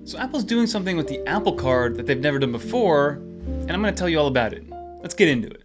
So Apple's doing something with the Apple Card that they've never done before, and I'm going to tell you all about it. Let's get into it.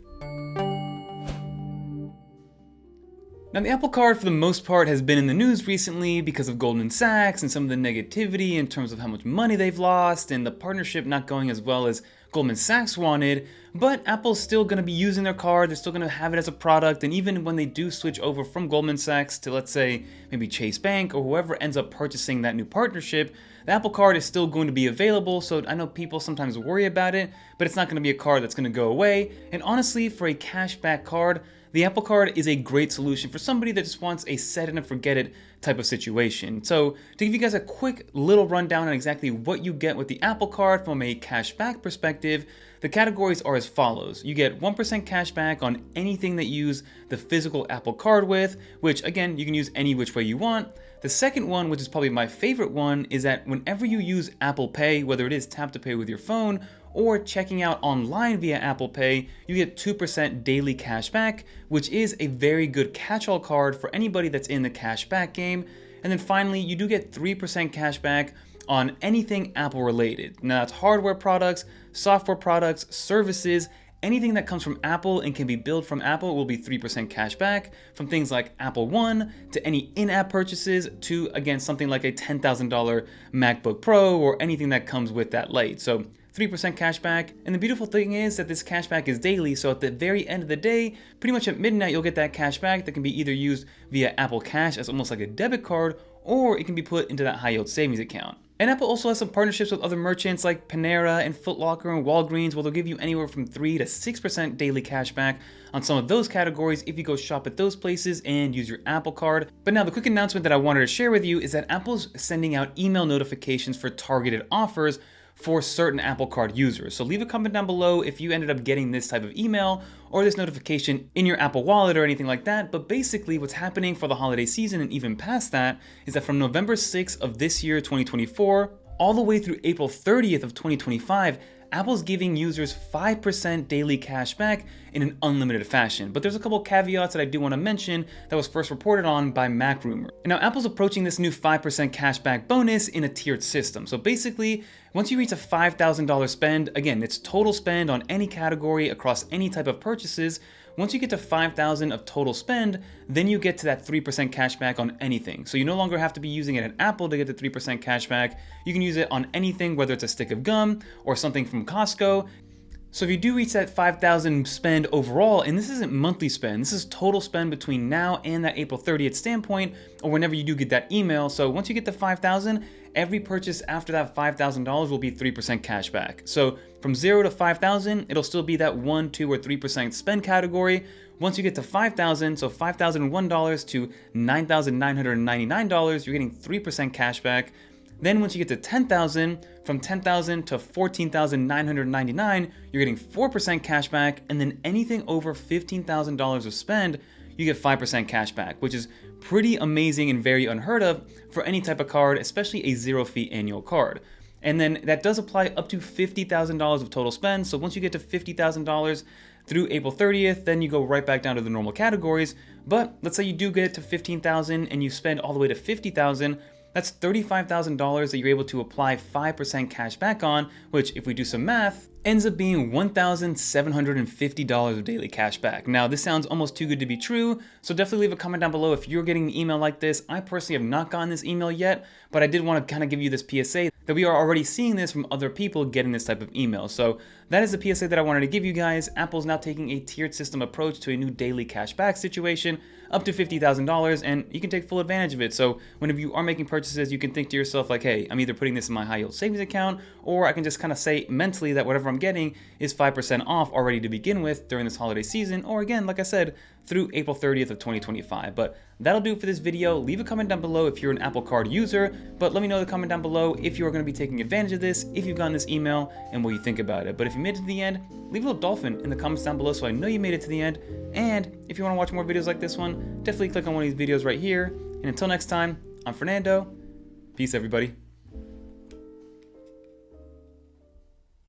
Now, the Apple Card, for the most part, has been in the news recently because of Goldman Sachs and some of the negativity in terms of how much money they've lost and the partnership not going as well as Goldman Sachs wanted, but Apple's still going to be using their card, they're still going to have it as a product, and even when they do switch over from Goldman Sachs to, let's say, maybe Chase Bank or whoever ends up purchasing that new partnership, the Apple Card is still going to be available. So I know people sometimes worry about it, but it's not going to be a card that's going to go away. And honestly, for a cashback card, the Apple Card is a great solution for somebody that just wants a set it and forget it type of situation. So to give you guys a quick little rundown on exactly what you get with the Apple Card from a cashback perspective, the categories are as follows. You get 1% cashback on anything that you use the physical Apple Card with, which again, you can use any which way you want. The second one, which is probably my favorite one, is that whenever you use Apple Pay, whether it is tap to pay with your phone or checking out online via Apple Pay, you get 2% daily cashback, which is a very good catch-all card for anybody that's in the cashback game. And then finally, you do get 3% cashback on anything Apple related. Now that's hardware products, software products, services, anything that comes from Apple and can be billed from Apple will be 3% cashback, from things like Apple One to any in-app purchases to, again, something like a $10,000 MacBook Pro or anything that comes with that light. So 3% cashback. And the beautiful thing is that this cashback is daily, so at the very end of the day, pretty much at midnight, you'll get that cashback that can be either used via Apple Cash as almost like a debit card, or it can be put into that high yield savings account. And Apple also has some partnerships with other merchants like Panera and Foot Locker and Walgreens, where they'll give you anywhere from 3 to 6% daily cashback on some of those categories if you go shop at those places and use your Apple Card. But now the quick announcement that I wanted to share with you is that Apple's sending out email notifications for targeted offers for certain Apple Card users. So leave a comment down below if you ended up getting this type of email or this notification in your Apple Wallet or anything like that. But basically what's happening for the holiday season and even past that is that from November 6th of this year, 2024, all the way through April 30th of 2025, Apple's giving users 5% daily cash back in an unlimited fashion. But there's a couple caveats that I do want to mention that was first reported on by MacRumor. And now Apple's approaching this new 5% cashback bonus in a tiered system. So basically, once you reach a $5,000 spend, again, it's total spend on any category across any type of purchases. Once you get to $5,000 of total spend, then you get to that 3% cashback on anything. So you no longer have to be using it at Apple to get the 3% cashback. You can use it on anything, whether it's a stick of gum or something from Costco. So if you do reach that $5,000 spend overall, and this isn't monthly spend, this is total spend between now and that April 30th standpoint, or whenever you do get that email. So once you get to $5,000, every purchase after that $5,000 will be 3% cash back. So from 0 to $5,000, it'll still be that 1, 2, or 3% spend category. Once you get to $5,000, so $5,001 to $9,999, you're getting 3% cash back. Then once you get to 10,000, from 10,000 to 14,999, you're getting 4% cash back, and then anything over $15,000 of spend, you get 5% cash back, which is pretty amazing and very unheard of for any type of card, especially a zero-fee annual card. And then that does apply up to $50,000 of total spend. So once you get to $50,000 through April 30th, then you go right back down to the normal categories. But let's say you do get to $15,000 and you spend all the way to $50,000, that's $35,000 that you're able to apply 5% cash back on, which if we do some math, ends up being $1,750 of daily cash back. Now, this sounds almost too good to be true, so definitely leave a comment down below if you're getting an email like this. I personally have not gotten this email yet, but I did want to kind of give you this PSA that we are already seeing this from other people getting this type of email. So that is the PSA that I wanted to give you guys. Apple's now taking a tiered system approach to a new daily cash back situation up to $50,000, and you can take full advantage of it. So whenever you are making purchases, you can think to yourself like, hey, I'm either putting this in my high yield savings account, or I can just kind of say mentally that whatever I'm getting is 5% off already to begin with during this holiday season, or again, like I said, through April 30th of 2025. But that'll do it for this video. Leave a comment down below if you're an Apple Card user, but let me know in the comment down below if you're going to be taking advantage of this, if you've gotten this email, and what you think about it. But if you made it to the end, leave a little dolphin in the comments down below so I know you made it to the end. And if you want to watch more videos like this one, definitely click on one of these videos right here. And until next time, I'm Fernando. Peace, everybody.